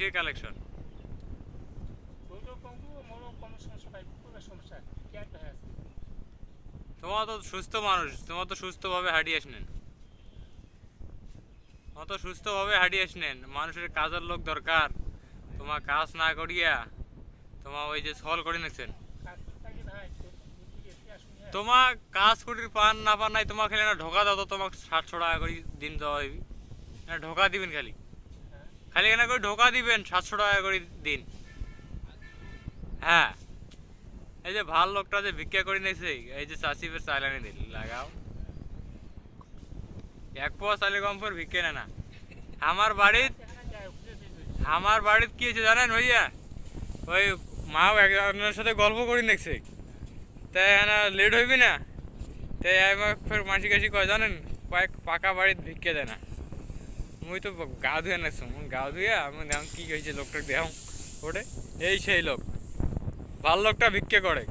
কিসের কালেকশন? তোমার তো সুস্থ মানুষ, তোমার তো সুস্থভাবে হাঁটিয়ে আসনেন, অত সুস্থভাবে হাঁটিয়ে আসনেন। মানুষের কাজের লোক দরকার, তোমার কাজ না করিয়া তোমার ওই যে সল করে নিচ্ছেন। তোমার কাজ করির পান না পান নাই, তোমার খালি না ঢোকা দাও তো, তোমাকে 700 টাকা করে দিন দেওয়া হইবি না? ঢোকা দিবেন খালি, খালি এখানে করে ঢোকা দিবেন 700 টাকা করে দিন। হ্যাঁ, এই যে ভাল লোকটা যে ভিক্ষা করে নিয়েছে, এই যে চাষিবের চালানি দিল লাগাও, এক পোয়া চালে কম পর ভিক্ষে নেয় না। আমার বাড়িত কি হয়েছে জানেন ভাইয়া? ওই মাও একজনের সাথে গল্প করে নিচ্ছে, তাই লেট হইবি না, তাই আমার ফের মাসি কাশি কয় জানেন, কয়েক পাকা বাড়িতে ভিক্ষে দেয় না। মুই তো গা ধুয়ে নাকছো, গা ধুয়ে আমি দেখুন কি হয়েছে লোকটা, দেখুন ওটে এই সেই লোক, ভাল লোকটা ভিক্ষে করে।